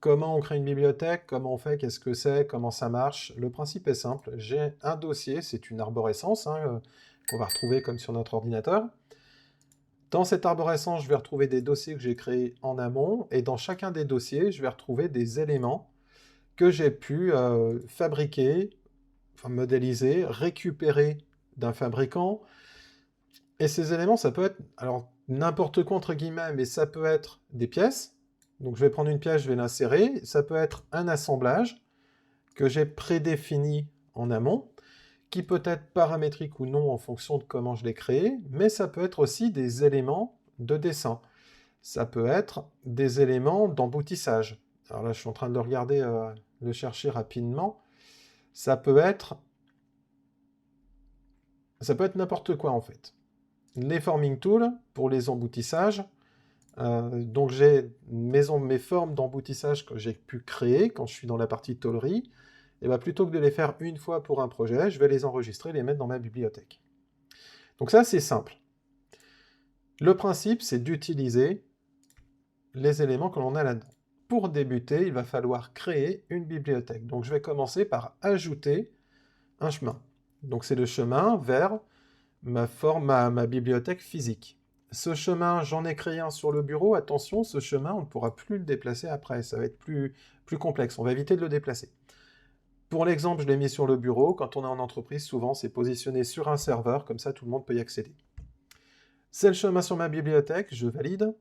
Comment on crée une bibliothèque? Comment on fait? Qu'est-ce que c'est? Comment ça marche? Le principe est simple. J'ai un dossier, c'est une arborescence hein, qu'on va retrouver comme sur notre ordinateur. Dans cette arborescence, je vais retrouver des dossiers que j'ai créés en amont, et dans chacun des dossiers, je vais retrouver des éléments que j'ai pu fabriquer, enfin modéliser, récupérer d'un fabricant. Et ces éléments, ça peut être, alors n'importe quoi entre guillemets, mais ça peut être des pièces. Donc je vais prendre une pièce, je vais l'insérer. Ça peut être un assemblage que j'ai prédéfini en amont, qui peut être paramétrique ou non en fonction de comment je l'ai créé, mais ça peut être aussi des éléments de dessin. Ça peut être des éléments d'emboutissage. Alors là, je suis en train de le regarder, le chercher rapidement. Ça peut être n'importe quoi en fait. Les forming tools pour les emboutissages. Donc j'ai mes formes d'emboutissage que j'ai pu créer quand je suis dans la partie tôlerie. Et bien plutôt que de les faire une fois pour un projet, je vais les enregistrer et les mettre dans ma bibliothèque. Donc ça, c'est simple. Le principe, c'est d'utiliser les éléments que l'on a là-dedans. Pour débuter, il va falloir créer une bibliothèque. Donc je vais commencer par ajouter un chemin. Donc c'est le chemin vers ma bibliothèque physique. Ce chemin, j'en ai créé un sur le bureau. Attention, ce chemin, on ne pourra plus le déplacer après. Ça va être plus complexe. On va éviter de le déplacer. Pour l'exemple, je l'ai mis sur le bureau. Quand on est en entreprise, souvent, c'est positionné sur un serveur. Comme ça, tout le monde peut y accéder. C'est le chemin sur ma bibliothèque. Je valide.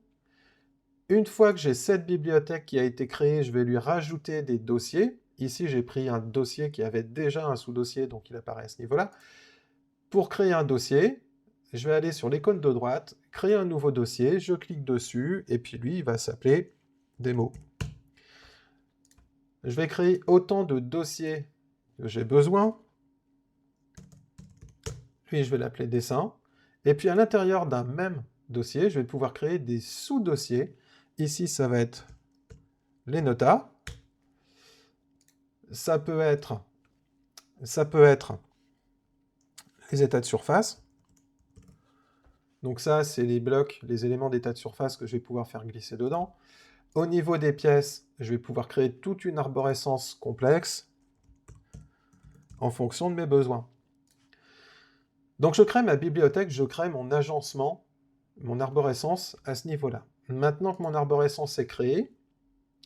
Une fois que j'ai cette bibliothèque qui a été créée, je vais lui rajouter des dossiers. Ici, j'ai pris un dossier qui avait déjà un sous-dossier, donc il apparaît à ce niveau-là. Pour créer un dossier, je vais aller sur l'icône de droite, créer un nouveau dossier, je clique dessus, et puis lui, il va s'appeler démo. Je vais créer autant de dossiers que j'ai besoin. Lui, je vais l'appeler dessin. Et puis à l'intérieur d'un même dossier, je vais pouvoir créer des sous-dossiers. Ici, ça va être les notas. Ça peut être les états de surface. Donc ça, c'est les blocs, les éléments d'état de surface que je vais pouvoir faire glisser dedans. Au niveau des pièces, je vais pouvoir créer toute une arborescence complexe en fonction de mes besoins. Donc je crée ma bibliothèque, je crée mon agencement, mon arborescence à ce niveau-là. Maintenant que mon arborescence est créée,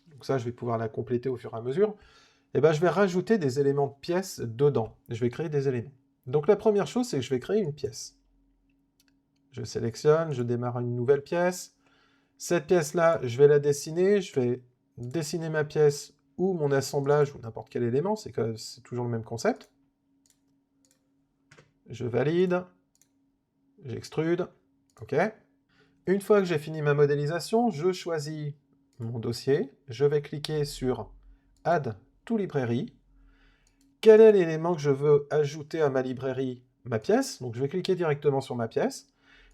donc ça je vais pouvoir la compléter au fur et à mesure, et ben je vais rajouter des éléments de pièces dedans. Je vais créer des éléments. Donc la première chose, c'est que je vais créer une pièce. Je sélectionne, je démarre une nouvelle pièce. Cette pièce-là, je vais la dessiner, je vais dessiner ma pièce ou mon assemblage ou n'importe quel élément, c'est toujours le même concept. Je valide, j'extrude, ok. Une fois que j'ai fini ma modélisation, je choisis mon dossier, je vais cliquer sur Add to Library. Quel est l'élément que je veux ajouter à ma librairie? Ma pièce, donc je vais cliquer directement sur ma pièce,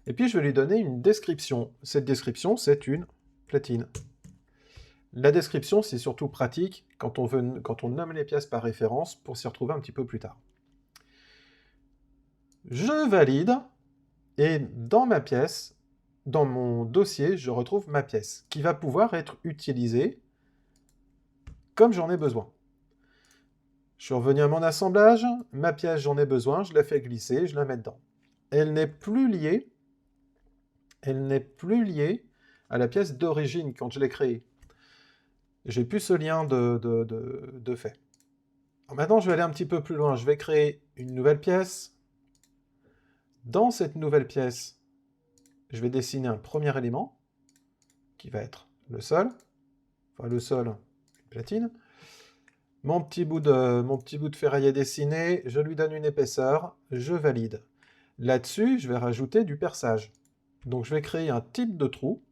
et puis je vais lui donner une description. Cette description, c'est une platine. La description, c'est surtout pratique quand on nomme les pièces par référence pour s'y retrouver un petit peu plus tard. Je valide, et dans ma pièce, dans mon dossier, je retrouve ma pièce, qui va pouvoir être utilisée comme j'en ai besoin. Je suis revenu à mon assemblage, ma pièce, j'en ai besoin, je la fais glisser, je la mets dedans. Elle n'est plus liée à la pièce d'origine quand je l'ai créée. J'ai plus ce lien de fait. Alors maintenant, je vais aller un petit peu plus loin. Je vais créer une nouvelle pièce. Dans cette nouvelle pièce, je vais dessiner un premier élément, qui va être le sol. Enfin, le sol, une platine. Mon petit bout de ferraille est dessiné, je lui donne une épaisseur, je valide. Là-dessus, je vais rajouter du perçage. Donc je vais créer un type de trou.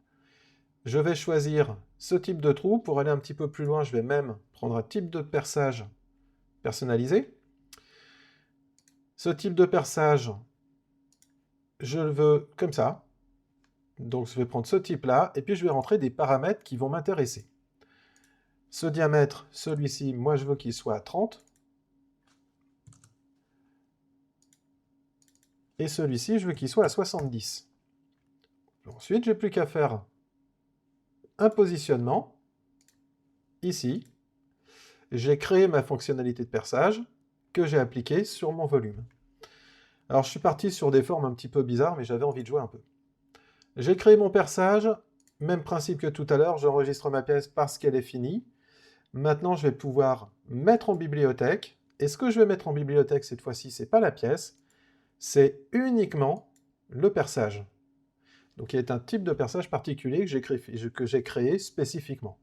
Je vais choisir ce type de trou. Pour aller un petit peu plus loin, je vais même prendre un type de perçage personnalisé. Ce type de perçage, je le veux comme ça. Donc je vais prendre ce type-là, et puis je vais rentrer des paramètres qui vont m'intéresser. Ce diamètre, celui-ci, moi je veux qu'il soit à 30. Et celui-ci, je veux qu'il soit à 70. Ensuite, j'ai plus qu'à faire un positionnement. ici, j'ai créé ma fonctionnalité de perçage que j'ai appliquée sur mon volume. Alors je suis parti sur des formes un petit peu bizarres, mais j'avais envie de jouer un peu. J'ai créé mon perçage, même principe que tout à l'heure, j'enregistre ma pièce parce qu'elle est finie. Maintenant, je vais pouvoir mettre en bibliothèque. Et ce que je vais mettre en bibliothèque cette fois-ci, ce n'est pas la pièce, c'est uniquement le perçage. Donc il y a un type de perçage particulier que j'ai créé spécifiquement.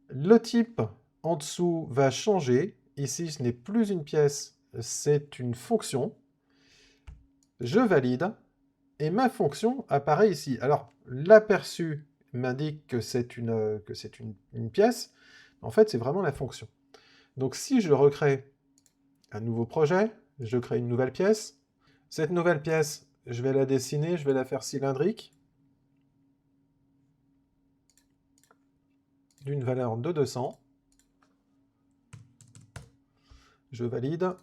Le type en dessous va changer. Ici, ce n'est plus une pièce, c'est une fonction. Je valide. Et ma fonction apparaît ici. Alors, l'aperçu m'indique que c'est une pièce. En fait, c'est vraiment la fonction. Donc, si je recrée un nouveau projet, je crée une nouvelle pièce. Cette nouvelle pièce, je vais la dessiner, je vais la faire cylindrique, d'une valeur de 200. Je valide.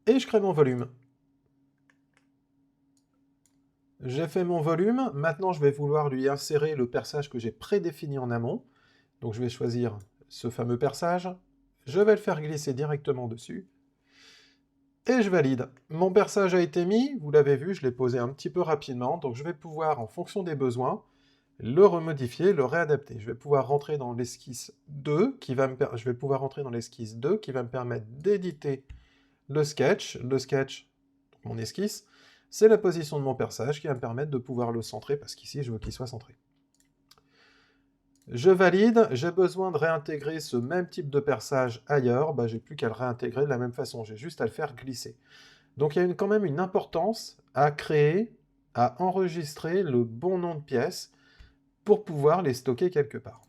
Et je crée mon volume. J'ai fait mon volume. Maintenant, je vais vouloir lui insérer le perçage que j'ai prédéfini en amont. Donc, je vais choisir ce fameux perçage. Je vais le faire glisser directement dessus. Et je valide. Mon perçage a été mis. Vous l'avez vu, je l'ai posé un petit peu rapidement. Donc, je vais pouvoir, en fonction des besoins, le remodifier, le réadapter. Je vais pouvoir rentrer dans l'esquisse 2, je vais pouvoir rentrer dans l'esquisse 2 qui va me permettre d'éditer le sketch. Le sketch, mon esquisse, c'est la position de mon perçage qui va me permettre de pouvoir le centrer, parce qu'ici, je veux qu'il soit centré. Je valide, j'ai besoin de réintégrer ce même type de perçage ailleurs, j'ai plus qu'à le réintégrer de la même façon, j'ai juste à le faire glisser. Donc il y a quand même une importance à créer, à enregistrer le bon nom de pièces pour pouvoir les stocker quelque part.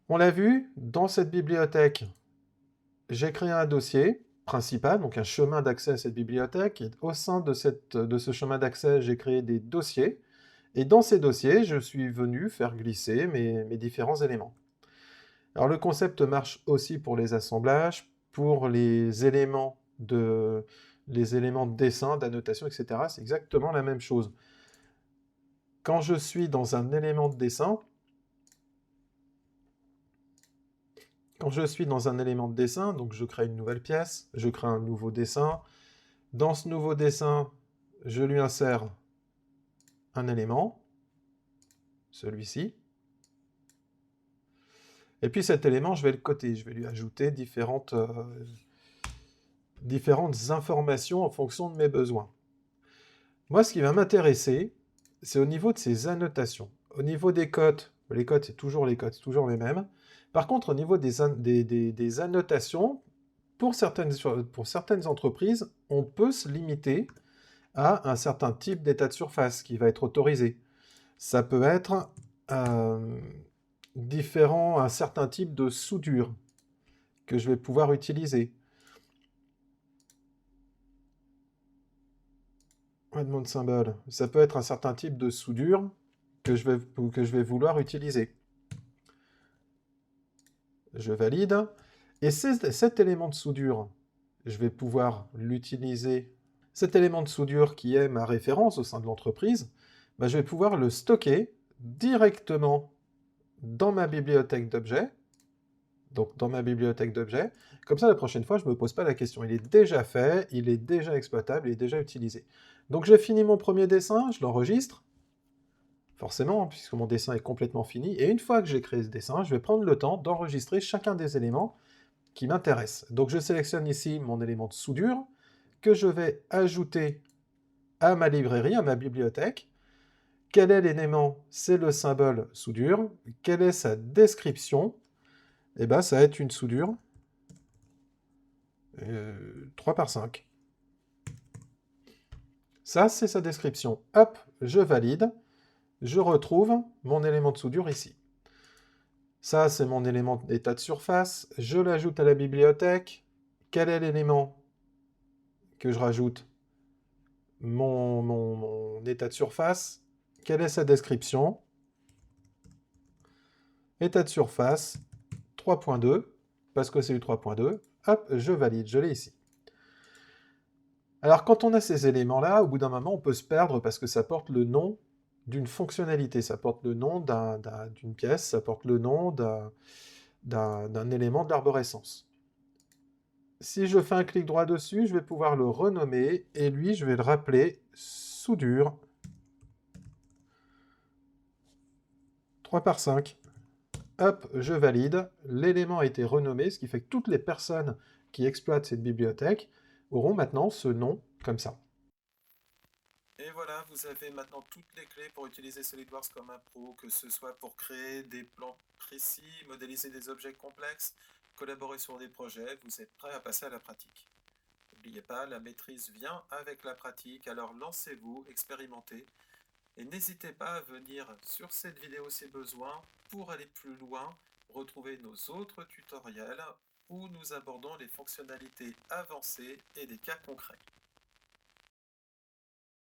On l'a vu, dans cette bibliothèque, j'ai créé un dossier principal, donc un chemin d'accès à cette bibliothèque, et au sein de ce chemin d'accès, j'ai créé des dossiers, et dans ces dossiers, je suis venu faire glisser mes différents éléments. Alors le concept marche aussi pour les assemblages, pour les éléments de dessin, d'annotation, etc. C'est exactement la même chose. Quand je suis dans un élément de dessin, donc je crée une nouvelle pièce, je crée un nouveau dessin. Dans ce nouveau dessin, je lui insère un élément, celui-ci. Et puis cet élément, je vais le coter, je vais lui ajouter différentes informations en fonction de mes besoins. Moi, ce qui va m'intéresser, c'est au niveau de ces annotations. Au niveau des cotes, les cotes, c'est toujours les cotes, c'est toujours les mêmes. Par contre, au niveau des annotations, pour certaines entreprises, on peut se limiter à un certain type d'état de surface qui va être autorisé. Ça peut être différent, un certain type de soudure que je vais pouvoir utiliser. Demande symbole. Ça peut être un certain type de soudure que je vais vouloir utiliser. Je valide. Et cet élément de soudure, je vais pouvoir l'utiliser. Cet élément de soudure qui est ma référence au sein de l'entreprise, je vais pouvoir le stocker directement dans ma bibliothèque d'objets. Donc dans ma bibliothèque d'objets. Comme ça, la prochaine fois, je ne me pose pas la question. Il est déjà fait, il est déjà exploitable, il est déjà utilisé. Donc j'ai fini mon premier dessin, je l'enregistre. Forcément, puisque mon dessin est complètement fini. Et une fois que j'ai créé ce dessin, je vais prendre le temps d'enregistrer chacun des éléments qui m'intéressent. Donc je sélectionne ici mon élément de soudure, que je vais ajouter à ma librairie, à ma bibliothèque. Quel est l'élément? C'est le symbole soudure. Quelle est sa description? Eh bien, ça va être une soudure 3 par 5. Ça, c'est sa description. Hop, je valide. Je retrouve mon élément de soudure ici. Ça, c'est mon élément d'état de surface. Je l'ajoute à la bibliothèque. Quel est l'élément que je rajoute? Mon état de surface. Quelle est sa description? État de surface 3.2, parce que c'est du 3.2. Hop, je valide, je l'ai ici. Alors, quand on a ces éléments-là, au bout d'un moment, on peut se perdre parce que ça porte le nom d'une fonctionnalité. Ça porte le nom d'une pièce, ça porte le nom d'un élément de l'arborescence. Si je fais un clic droit dessus, je vais pouvoir le renommer, et lui, je vais le rappeler soudure 3/5. Hop, je valide. L'élément a été renommé, ce qui fait que toutes les personnes qui exploitent cette bibliothèque auront maintenant ce nom comme ça. Et voilà, vous avez maintenant toutes les clés pour utiliser SolidWorks comme un pro, que ce soit pour créer des plans précis, modéliser des objets complexes, collaborer sur des projets, vous êtes prêt à passer à la pratique. N'oubliez pas, la maîtrise vient avec la pratique, alors lancez-vous, expérimentez, et n'hésitez pas à venir sur cette vidéo si besoin pour aller plus loin, retrouver nos autres tutoriels où nous abordons les fonctionnalités avancées et des cas concrets.